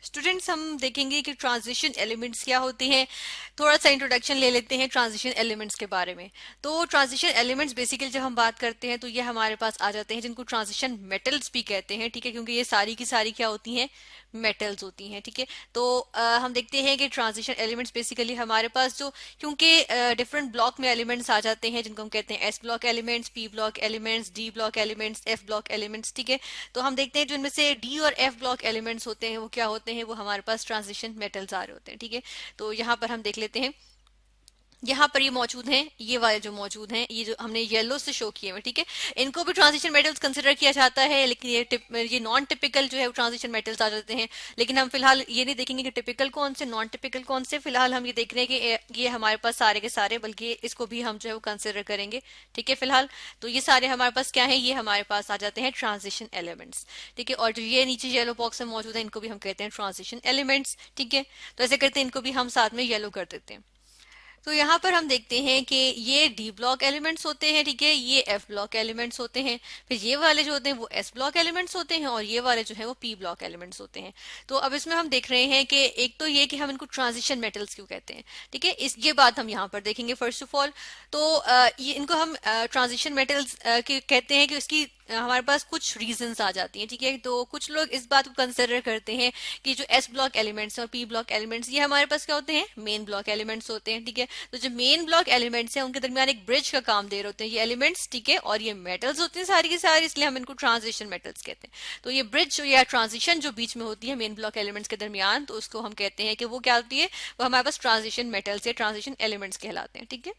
Students हम देखेंगे कि ट्रांजिशन एलिमेंट्स क्या होते हैं। थोड़ा सा इंट्रोडक्शन ले लेते हैं ट्रांजिशन एलिमेंट्स के बारे में। तो ट्रांजिशन एलिमेंट्स बेसिकली जब हम बात करते हैं तो ये हमारे पास आ जाते हैं जिनको ट्रांजिशन मेटल्स भी कहते हैं, ठीक है, क्योंकि ये सारी की सारी क्या होती हैं, मेटल्स होती हैं, ठीक है। तो हम देखते हैं कि ट्रांजिशन एलिमेंट्स बेसिकली हमारे पास जो, क्योंकि डिफरेंट ब्लॉक में एलिमेंट्स आ जाते हैं जिनको हम कहते हैं S block elements, P block elements, D block elements, F block elements, ठीक है। तो हम देखते हैं जो इनमें से डी और एफ ब्लॉक एलिमेंट्स होते हैं वो क्या होते हैं, वो हमारे पास ट्रांजिशन मेटल्स आ रहे होते हैं, ठीक है। तो यहाँ पर हम देख लेते हैं, यहाँ पर ये मौजूद हैं, ये वाले जो मौजूद हैं, ये जो हमने येलो से शो किए हुए, ठीक है, इनको भी ट्रांजिशन मेटल्स कंसिडर किया जाता है, लेकिन ये नॉन टिपिकल जो है वो ट्रांजिशन मेटल्स आ जाते हैं। लेकिन हम फिलहाल ये नहीं देखेंगे कि टिपिकल कौन से, नॉन टिपिकल कौन से, फिलहाल हम ये देख रहे हैं कि ये हमारे पास सारे के सारे, बल्कि इसको भी हम जो है वो कंसिडर करेंगे, ठीक है, फिलहाल। तो ये सारे हमारे पास क्या है, ये हमारे पास आ जाते हैं ट्रांजिशन एलिमेंट्स, ठीक है। और जो ये नीचे येलो बॉक्स में मौजूद है इनको भी हम कहते हैं ट्रांजिशन एलिमेंट्स, ठीक है। तो ऐसे करते हैं, इनको भी हम साथ में येलो कर देते हैं। तो यहाँ पर हम देखते हैं कि ये डी ब्लॉक एलिमेंट्स होते हैं, ठीक है, ये एफ ब्लॉक एलिमेंट्स होते हैं, फिर ये वाले जो होते हैं वो एस ब्लॉक एलिमेंट्स होते हैं, और ये वाले जो है वो पी ब्लॉक एलिमेंट्स होते हैं। तो अब इसमें हम देख रहे हैं कि एक तो ये कि हम इनको ट्रांजिशन मेटल्स क्यों कहते हैं, ठीक है, इस ये बात हम यहाँ पर देखेंगे फर्स्ट ऑफ ऑल। तो ये इनको हम ट्रांजिशन मेटल्स कहते हैं कि इसकी हमारे पास कुछ रीजंस आ जाती हैं, ठीक है। तो कुछ लोग इस बात को कंसिडर करते हैं कि जो एस ब्लॉक एलिमेंट्स और पी ब्लॉक एलिमेंट्स ये हमारे पास क्या होते हैं, मेन ब्लॉक एलिमेंट्स होते हैं, ठीक है। तो जो मेन ब्लॉक एलिमेंट्स हैं उनके दरमियान एक ब्रिज का काम दे रहे होते हैं ये एलिमेंट्स, ठीक है, और ये मेटल्स होते हैं सारी की सारी, इसलिए हम इनको ट्रांजिशन मेटल्स कहते हैं। तो ये ब्रिज या ट्रांजिशन जो बीच में होती है मेन ब्लॉक एलिमेंट्स के दरमियान, तो उसको हम कहते हैं कि वो क्या होती है, वो हमारे पास ट्रांजिशन मेटल्स या ट्रांजिशन एलिमेंट्स कहलाते हैं, ठीक है।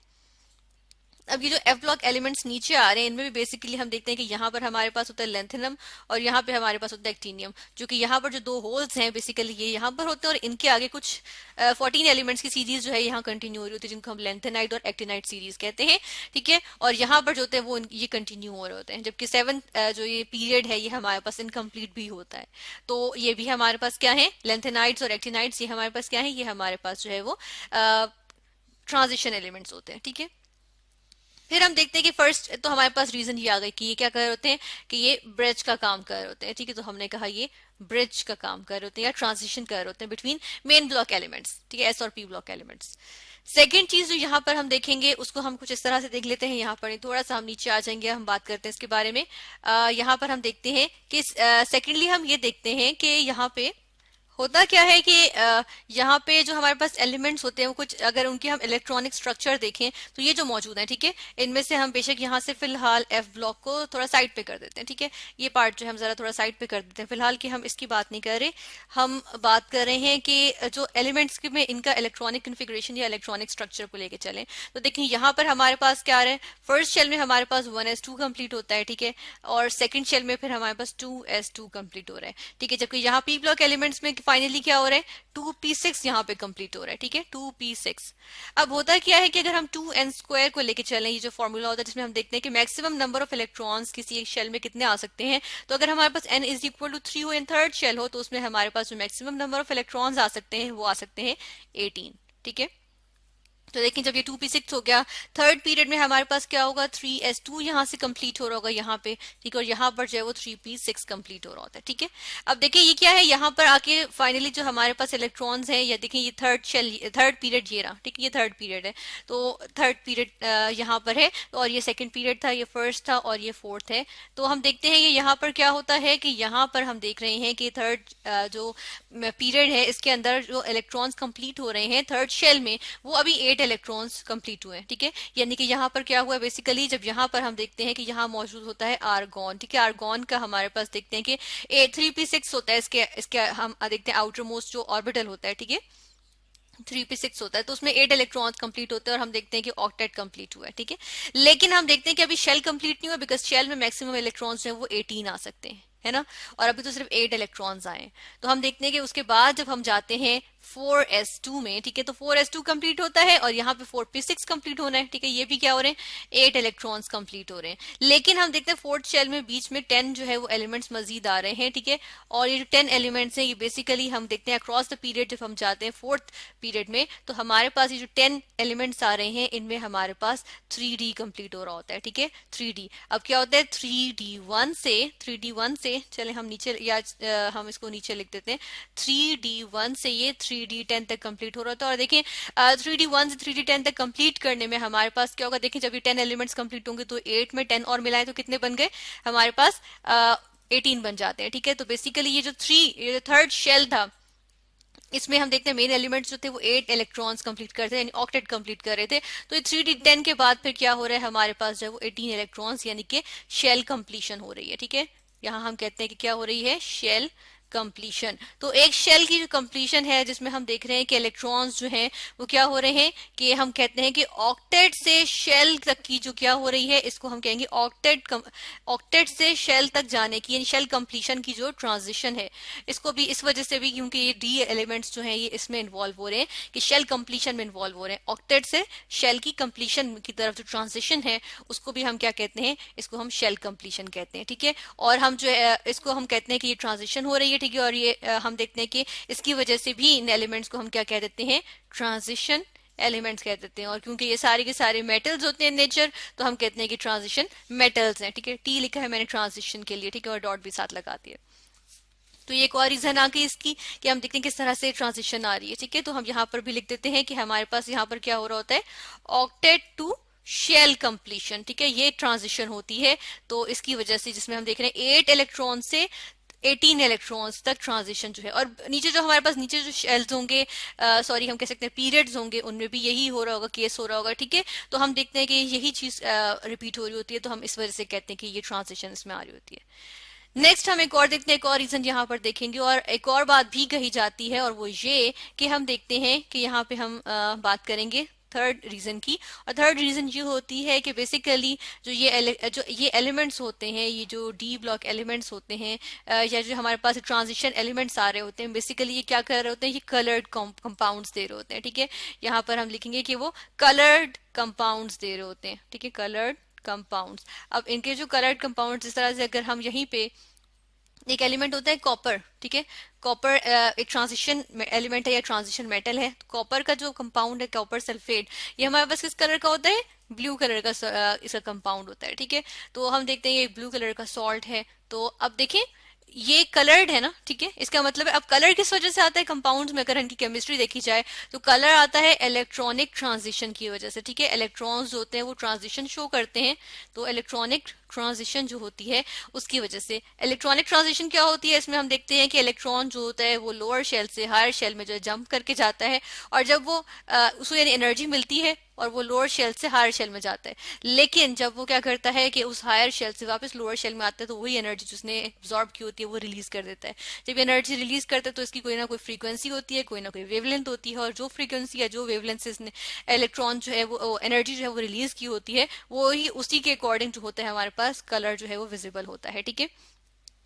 अब ये जो एफ ब्लॉक एलिमेंट्स नीचे आ रहे हैं इनमें भी बेसिकली हम देखते हैं कि यहाँ पर हमारे पास होता है लेंथेनम और यहाँ पे हमारे पास होता है एक्टीनियम, जो कि यहाँ पर जो दो होल्स हैं बेसिकली ये यहाँ पर होते हैं, और इनके आगे कुछ 14 एलिमेंट्स की सीरीज जो है यहाँ कंटिन्यू हो रही होती है, जिनको हम लेंथेनाइट और एक्टिनाइट सीरीज कहते हैं, ठीक है। और यहाँ पर जो होते हैं वो ये कंटिन्यू हो रहे होते हैं, जबकि 7th जो ये पीरियड है ये हमारे पास इनकम्प्लीट भी होता है। तो ये भी हमारे पास क्या है, लेंथेनाइट्स और एक्टिनाइट्स, ये हमारे पास क्या है, ये हमारे पास जो है वो ट्रांजिशन एलिमेंट्स होते हैं, ठीक है। फिर हम देखते हैं कि फर्स्ट तो हमारे पास रीजन ये आ गई कि ये क्या कर रहे होते हैं, कि ये ब्रिज का काम कर रहे होते हैं, ठीक है। तो हमने कहा ये ब्रिज का काम कर रहे होते हैं या ट्रांजिशन कर रहे होते हैं बिटवीन मेन ब्लॉक एलिमेंट्स, ठीक है, एस और पी ब्लॉक एलिमेंट्स। सेकेंड चीज जो यहाँ पर हम देखेंगे उसको हम कुछ इस तरह से देख लेते हैं, यहाँ पर थोड़ा सा हम नीचे आ जाएंगे, हम बात करते हैं इसके बारे में। यहाँ पर हम देखते हैं कि सेकेंडली हम ये देखते हैं कि यहाँ पे होता क्या है कि यहाँ पे जो हमारे पास एलिमेंट्स होते हैं वो कुछ, अगर उनकी हम इलेक्ट्रॉनिक स्ट्रक्चर देखें तो ये जो मौजूद है, ठीक है, इनमें से हम बेशक यहाँ से फिलहाल एफ ब्लॉक को थोड़ा साइड पे कर देते हैं, ठीक है, ये पार्ट जो है हम जरा थोड़ा साइड पे कर देते हैं फिलहाल, कि हम इसकी बात नहीं कर रहे, हम बात कर रहे हैं कि जो एलिमेंट्स में इनका इलेक्ट्रॉनिक कन्फिग्रेशन या इलेक्ट्रॉनिक स्ट्रक्चर को लेकर चलें। तो देखिए यहाँ पर हमारे पास क्या आ रहा है, फर्स्ट शेल में हमारे पास 1s2 कंप्लीट होता है, ठीक है, और सेकंड शेल में फिर हमारे पास 2s2 कंप्लीट हो रहा है, ठीक है, जबकि यहाँ पी ब्लॉक एलिमेंट्स में फाइनली क्या हो रहा है, 2p6 यहाँ पे कंप्लीट हो रहा है, ठीक है, 2p6। अब होता क्या है कि अगर हम 2n² को लेके चलें, ये जो फॉर्मूला होता है जिसमें हम देखते हैं कि मैक्सिमम नंबर ऑफ इलेक्ट्रॉन्स किसी एक शेल में कितने आ सकते हैं, तो अगर हमारे पास n इज इक्वल टू 3 हो इन थर्ड शेल हो, तो उसमें हमारे पास जो मैक्सिमम नंबर ऑफ इलेक्ट्रॉन्स आ सकते हैं वो आ सकते हैं 18, ठीक है। तो देखिए जब ये 2p6 हो गया, थर्ड पीरियड में हमारे पास क्या होगा, 3s2 यहाँ से कंप्लीट हो रहा होगा यहाँ पे, ठीक है, और यहाँ पर जो है वो 3p6 कंप्लीट हो रहा होता है, ठीक है। अब देखिए ये क्या है, यहाँ पर आके फाइनली जो हमारे पास इलेक्ट्रॉन्स हैं, या देखिए ये थर्ड पीरियड ये रहा, ठीक है, ये थर्ड पीरियड है, तो थर्ड पीरियड यहाँ पर है, और ये सेकेंड पीरियड था, ये फर्स्ट था, और ये फोर्थ है। तो हम देखते हैं कि यहाँ पर क्या होता है कि यहाँ पर हम देख रहे हैं कि थर्ड जो पीरियड है इसके अंदर जो इलेक्ट्रॉन्स कंप्लीट हो रहे हैं थर्ड शेल में, वो अभी 8 इलेक्ट्रॉन्स कंप्लीट हुए हैं, ठीक है। यानी कि यहाँ पर क्या हुआ है बेसिकली, जब यहाँ पर हम देखते हैं कि यहाँ मौजूद होता है आर्गॉन, ठीक है, आर्गॉन का हमारे पास देखते हैं कि 3p6 होता है, इसके हम देखते हैं आउटर मोस्ट जो ऑर्बिटल होता है, ठीक है, 3p6 होता है, तो उसमें 8 इलेक्ट्रॉन्स कंप्लीट होते हैं, और हम देखते हैं कि ऑक्टेट कंप्लीट हुआ है, ठीक है। लेकिन हम देखते हैं कि अभी शेल कंप्लीट नहीं हुआ, बिकॉज शेल में मैक्सिमम इलेक्ट्रॉन्स जो है वो 18 आ सकते हैं, है ना, और अभी तो सिर्फ 8 इलेक्ट्रॉन्स आए। तो हम देखते हैं कि उसके बाद जब हम जाते हैं 4s2 में, ठीक है। तो 4s2 कंप्लीट होता है और यहाँ पे 4p6 कंप्लीट होना है, ठीक है। ये भी क्या हो रहे हैं, 8 इलेक्ट्रॉन्स कंप्लीट हो रहे हैं। लेकिन हम देखते हैं फोर्थ शेल में बीच में 10 जो है वो एलिमेंट्स मजीद आ रहे हैं, ठीक है। और ये जो 10 एलिमेंट्स हैं ये बेसिकली हम देखते हैं अक्रॉस द पीरियड, जब हम जाते हैं फोर्थ पीरियड में, तो हमारे पास ये जो 10 एलिमेंट्स आ रहे हैं इनमें हमारे पास 3D कंप्लीट हो रहा होता है, ठीक है। 3D अब क्या होता है, 3D1 से चले हम नीचे, या हम इसको नीचे लिख देते हैं। 3D1 से ये 3D10 तक कंप्लीट हो रहा था। और देखें 3D1 से 3D10 तक कंप्लीट करने में हमारे पास क्या होगा, देखें जब ये 10 एलिमेंट्स कंप्लीट होंगे तो 8 में 10 और मिलाए तो कितने बन गए हमारे पास, 18 बन जाते हैं, ठीक है। तो बेसिकली ये जो थर्ड शेल था इसमें हम देखते हैं मेन एलिमेंट्स जो थे वो 8 इलेक्ट्रॉन्स कंप्लीट करते हैं, यानी ऑक्टेट कंप्लीट कर रहे थे। तो ये 3D10 के बाद फिर क्या हो रहा है हमारे पास जो है वो 18 इलेक्ट्रॉन्स, यानी कि शेल कंप्लीशन हो रही है, ठीक है। यहाँ हम कहते हैं कि क्या हो रही है, शेल कंप्लीशन। तो एक शेल की जो कंप्लीशन है जिसमें हम देख रहे हैं कि इलेक्ट्रॉन्स जो हैं वो क्या हो रहे हैं, कि हम कहते हैं कि ऑक्टेट से शेल तक की जो क्या हो रही है, इसको हम कहेंगे ऑक्टेट से शेल तक जाने की, यानी शेल कंप्लीशन की जो ट्रांजिशन है, इसको भी इस वजह से भी क्योंकि ये डी एलिमेंट्स जो हैं ये इसमें इन्वॉल्व हो रहे हैं कि शेल कंप्लीशन में इन्वॉल्व हो रहे हैं। ऑक्टेट से शेल की कंप्लीशन की तरफ जो ट्रांजिशन है उसको भी हम क्या कहते हैं, इसको हम शेल कंप्लीशन कहते हैं, ठीक है। और हम जो है इसको हम कहते हैं कि ये ट्रांजिशन हो रही है, ठीक है। और ये हम देखते हैं कि इसकी वजह से भी इन एलिमेंट्स को हम क्या कह देते हैं, ट्रांजिशन एलिमेंट्स कह देते हैं। और क्योंकि ये सारे के सारे मेटल्स होते हैं नेचर, तो हम कहते हैं कि ट्रांजिशन मेटल्स हैं, ठीक है। टी लिखा है मैंने ट्रांजिशन के लिए, ठीक है, और डॉट भी साथ लगा दिया। तो ये एक और रीजन आ गई इसकी कि हम देखते हैं किस तरह से ट्रांजिशन आ रही है, ठीक है। तो हम यहाँ पर भी लिख देते हैं कि हमारे पास यहाँ पर क्या हो रहा होता है, ऑक्टेट टू शेल कंप्लीशन, ठीक है, ये ट्रांजिशन होती है। तो इसकी वजह से जिसमें हम देख रहे हैं 8 इलेक्ट्रॉन से 18 इलेक्ट्रॉन्स तक ट्रांजिशन जो है। और नीचे जो हमारे पास नीचे जो शेल्स होंगे, सॉरी हम कह सकते हैं पीरियड्स होंगे, उनमें भी यही हो रहा होगा, केस हो रहा होगा, ठीक है। तो हम देखते हैं कि यही चीज रिपीट हो रही होती है, तो हम इस वजह से कहते हैं कि ये ट्रांजिशन इसमें आ रही होती है। नेक्स्ट हम एक और देखते हैं, एक और रीजन यहाँ पर देखेंगे, और एक और बात भी कही जाती है, और वो ये कि हम देखते हैं कि यहाँ पे हम बात करेंगे थर्ड रीजन की। और थर्ड रीजन ये होती है कि बेसिकली जो ये एलिमेंट्स होते हैं, ये जो डी ब्लॉक एलिमेंट्स होते हैं, या जो हमारे पास ट्रांजिशन एलिमेंट्स आ रहे होते हैं, बेसिकली ये क्या कर रहे होते हैं, ये कलर्ड कंपाउंड्स दे रहे होते हैं, ठीक है। यहाँ पर हम लिखेंगे कि वो कलर्ड कंपाउंड्स दे रहे होते हैं, ठीक है, कलर्ड कंपाउंड्स। अब इनके जो कलर्ड कंपाउंड्स, इस तरह से अगर हम यहीं पे एक एलिमेंट होता है कॉपर, ठीक है, कॉपर एक ट्रांजिशन एलिमेंट है या ट्रांजिशन मेटल है। तो कॉपर का जो कंपाउंड है, कॉपर सल्फेट, ये हमारे पास किस कलर का होता है, ब्लू कलर का इसका कंपाउंड होता है, ठीक है। तो हम देखते हैं ये ब्लू कलर का सॉल्ट है। तो अब देखें ये कलर्ड है ना, ठीक है, इसका मतलब है अब कलर किस वजह से आता है कंपाउंड्स में, अगर इनकी केमिस्ट्री देखी जाए तो कलर आता है इलेक्ट्रॉनिक ट्रांजिशन की वजह से, ठीक है। इलेक्ट्रॉन्स जो होते हैं वो ट्रांजिशन शो करते हैं, तो इलेक्ट्रॉनिक ट्रांजिशन जो होती है उसकी वजह से। इलेक्ट्रॉनिक ट्रांजिशन क्या होती है, इसमें हम देखते हैं कि इलेक्ट्रॉन जो होता है वो लोअर शेल से हायर शेल में जो है जंप करके जाता है, और जब वो उसको यानी एनर्जी मिलती है और वो लोअर शेल से हायर शेल में जाता है। लेकिन जब वो क्या करता है कि उस हायर शेल से वापस लोअर शेल में आता है, तो वही एनर्जी जिसने एब्जॉर्ब की होती है वो रिलीज कर देता है। जब एनर्जी रिलीज करता है तो इसकी कोई ना कोई फ्रीक्वेंसी होती है, कोई ना कोई वेवलेंथ होती है, और जो फ्रीक्वेंसी या जो वेवलेंथ से इसने इलेक्ट्रॉन जो है वो एनर्जी जो है वो रिलीज की होती है, वो ही उसी के अकॉर्डिंग जो होता है हमारे पास कलर जो है वो विजिबल होता है, ठीक है।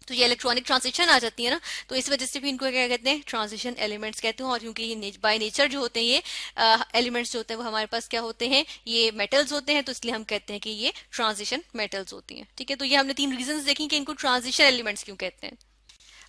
तो ये इलेक्ट्रॉनिक ट्रांजिशन आ जाती है ना, तो इस वजह से भी इनको क्या कहते हैं, ट्रांजिशन एलिमेंट्स कहते हैं। और क्योंकि ये बाय नेचर जो होते हैं ये एलिमेंट्स जो होते हैं वो हमारे पास क्या होते हैं, ये मेटल्स होते हैं, तो इसलिए हम कहते हैं कि ये ट्रांजिशन मेटल्स होती हैं, ठीक है। तो ये हमने 3 रीजंस देखे कि इनको ट्रांजिशन एलिमेंट्स क्यों कहते हैं।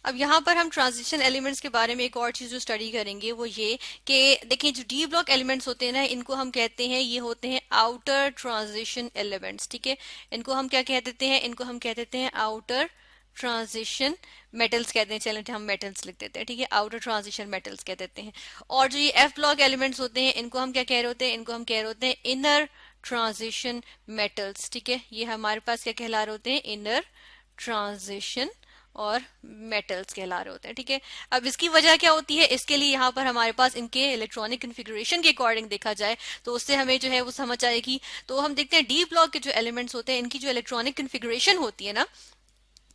अब यहाँ पर हम ट्रांजिशन एलिमेंट्स के बारे में एक और चीज जो स्टडी करेंगे वो ये कि देखिए जो डी ब्लॉक एलिमेंट्स होते हैं ना, इनको हम कहते हैं, ये होते हैं आउटर ट्रांजिशन एलिमेंट्स, ठीक है। इनको हम क्या कह देते हैं, इनको हम कह देते हैं आउटर ट्रांजिशन मेटल्स कहते हैं, चलें हम मेटल्स लिख देते हैं, ठीक है, आउटर ट्रांजिशन मेटल्स कह देते हैं। और जो ये एफ ब्लॉक एलिमेंट्स होते हैं इनको हम क्या कह रहे होते हैं, इनको हम कह रहे होते हैं इनर ट्रांजिशन मेटल्स, ठीक है। ये हमारे पास क्या कहला रहे होते हैं, इनर ट्रांजिशन और मेटल्स कहला रहे होते हैं, ठीक है। अब इसकी वजह क्या होती है, इसके लिए यहाँ पर हमारे पास इनके इलेक्ट्रॉनिक कन्फिगरेशन के अकॉर्डिंग देखा जाए तो उससे हमें जो है वो समझ आएगी। तो हम देखते हैं डी ब्लॉक के जो एलिमेंट्स होते हैं इनकी जो इलेक्ट्रॉनिक कन्फिगरेशन होती है ना,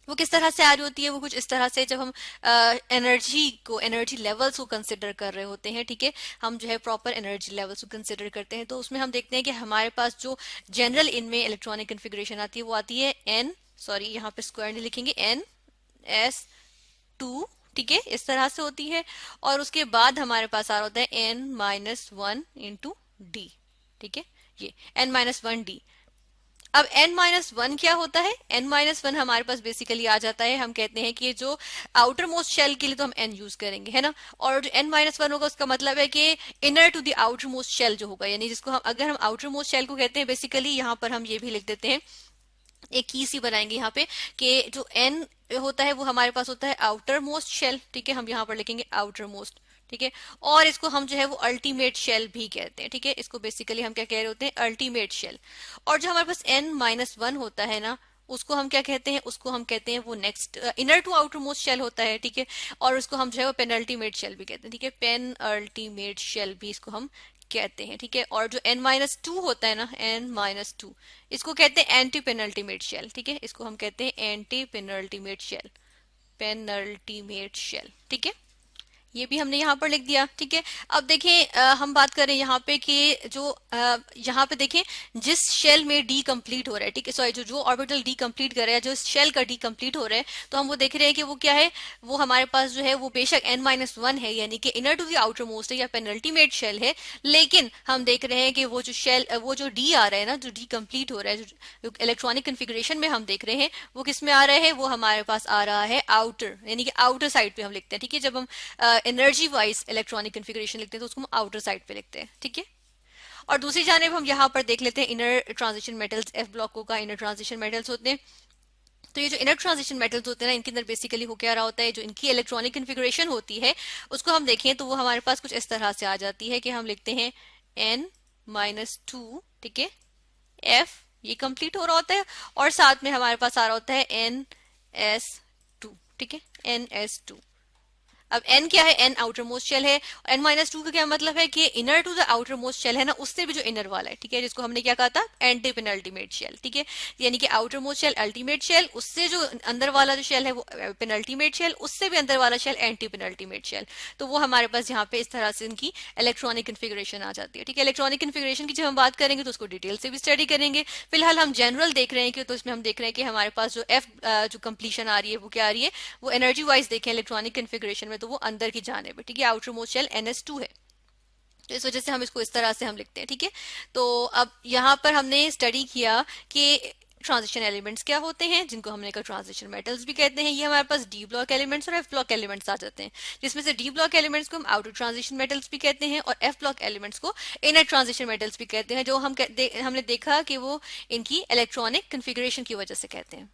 वो किस तरह से आ रही होती है, वो कुछ इस तरह से, जब हम एनर्जी लेवल्स को कंसिडर कर रहे होते हैं, ठीक है, हम जो है प्रॉपर एनर्जी लेवल्स को कंसिडर करते हैं, तो उसमें हम देखते हैं कि हमारे पास जो जनरल इनमें इलेक्ट्रॉनिक कन्फिगरेशन आती है वो आती है यहाँ पे स्क्वायर नहीं लिखेंगे, NS2, ठीक है, इस तरह से होती है। और उसके बाद हमारे पास आ रहा होता है n-1 इंटू डी, ठीक है, ये n-1 डी। अब n-1 क्या होता है? n-1 हमारे पास बेसिकली आ जाता है, हम कहते हैं कि ये जो आउटर मोस्ट शेल के लिए तो हम n यूज करेंगे, है ना। और जो n-1 होगा उसका मतलब है कि inner to the outermost shell जो होगा, यानी जिसको हम, अगर हम आउटर मोस्ट शेल को कहते हैं बेसिकली, यहाँ पर हम ये भी लिख देते हैं, एक की सी बनाएंगे यहाँ पे, कि जो n होता है वो हमारे पास होता है आउटर मोस्ट शेल, ठीक है, हम यहाँ पर लिखेंगे आउटर मोस्ट, ठीक है। और इसको हम जो है वो अल्टीमेट शेल भी कहते हैं, ठीक है, इसको बेसिकली हम क्या कह रहे होते हैं, अल्टीमेट शेल। और जो हमारे पास n-1 होता है ना, उसको हम क्या कहते हैं, उसको हम कहते हैं वो next inner to outermost shell होता है, ठीक है। और उसको हम जो है वो पेनल्टीमेट शेल भी कहते हैं, ठीक है, पेनल्टीमेट शेल भी इसको हम कहते हैं, ठीक है। और जो n-2 होता है ना, n-2, इसको कहते हैं एंटी पेनल्टीमेट शेल, ठीक है, इसको हम कहते हैं antepenultimate shell, penultimate shell, ठीक है। ये भी हमने यहाँ पर लिख दिया, ठीक है। अब देखें हम बात करें यहाँ पे कि जो यहाँ पे देखें जिस शेल में डी कंप्लीट हो रहा है, ठीक है, सॉरी, जो ऑर्बिटल डी कंप्लीट कर रहा है, जो शेल का डी कंप्लीट हो रहा है, तो हम वो देख रहे हैं कि वो क्या है, वो हमारे पास जो है वो बेशक n-1 है, यानी कि inner to the outermost है या पेनल्टीमेट शेल है, लेकिन हम देख रहे हैं कि वो जो शेल, वो जो डी आ रहा है ना, जो डी कंप्लीट हो रहा है, जो इलेक्ट्रॉनिक कन्फिग्रेशन में हम देख रहे हैं, वो किस में आ रहा है, वो हमारे पास आ रहा है आउटर, यानी कि आउटर साइड पे हम लिखते हैं, ठीक है। जब हम एनर्जी वाइज इलेक्ट्रॉनिक कन्फिग्रेशन लिखते हैं तो उसको हम आउटर साइड पे लिखते हैं, ठीक है। और दूसरी जानेब हम यहाँ पर देख लेते हैं इनर ट्रांजिशन मेटल्स, एफ ब्लॉकों का इनर ट्रांजिशन मेटल्स होते हैं। तो ये जो इनर ट्रांजिशन मेटल्स होते हैं ना, इनके अंदर बेसिकली हो क्या रहा होता है, जो इनकी इलेक्ट्रॉनिक कन्फिग्रेशन होती है उसको हम देखें तो वो हमारे पास कुछ इस तरह से आ जाती है कि हम लिखते हैं n-2, ठीक है, f, ये कंप्लीट हो रहा होता है, और साथ में हमारे पास आ रहा होता है ns2, ठीक है, ns2। अब n क्या है, n आउटर मोस्ट शेल है, n-2 का क्या मतलब है कि inner to the outermost shell है ना, उससे भी जो इनर वाला है, ठीक है, जिसको हमने क्या कहा था, एंटी पेनल्टीमेट शेल, ठीक है, यानी कि outermost shell ultimate shell, उससे जो अंदर वाला जो शेल है वो पेनल्टीमेट शेल, उससे भी अंदर वाला शेल एंटी पेनल्टीमेट शेल। तो वो हमारे पास यहाँ पे इस तरह से इनकी इलेक्ट्रॉनिक कन्फिग्रेशन आ जाती है, ठीक है। इलेक्ट्रॉनिक कन्फिग्रेशन की जब हम बात करेंगे तो उसको डिटेल से भी स्टडी करेंगे, फिलहाल हम जनरल देख रहे हैं कि, तो इसमें हम देख रहे हैं कि हमारे पास जो एफ जो कंप्लीशन आ रही है वो क्या आ रही है, वो एनर्जी वाइज देखें इलेक्ट्रॉनिक कन्फिग्रेशन में तो वो अंदर की जाने पे, ठीक है, आउटर मोस्ट शेल ns2 है, तो इस वजह से हम इसको इस तरह से हम लिखते हैं, ठीक है। तो अब यहाँ पर हमने स्टडी किया कि ट्रांजिशन एलिमेंट्स क्या होते हैं, जिनको हमने कहा ट्रांजिशन मेटल्स भी कहते हैं। ये हमारे पास डी ब्लॉक एलिमेंट्स और एफ ब्लॉक एलिमेंट्स आ जाते हैं, जिसमें से डी ब्लॉक एलिमेंट्स को हम आउटर ट्रांजिशन मेटल्स भी कहते हैं और एफ ब्लॉक एलिमेंट्स को इनर ट्रांजिशन मेटल्स भी कहते हैं, जो हमने देखा कि वो इनकी इलेक्ट्रॉनिक कन्फिग्रेशन की वजह से कहते हैं।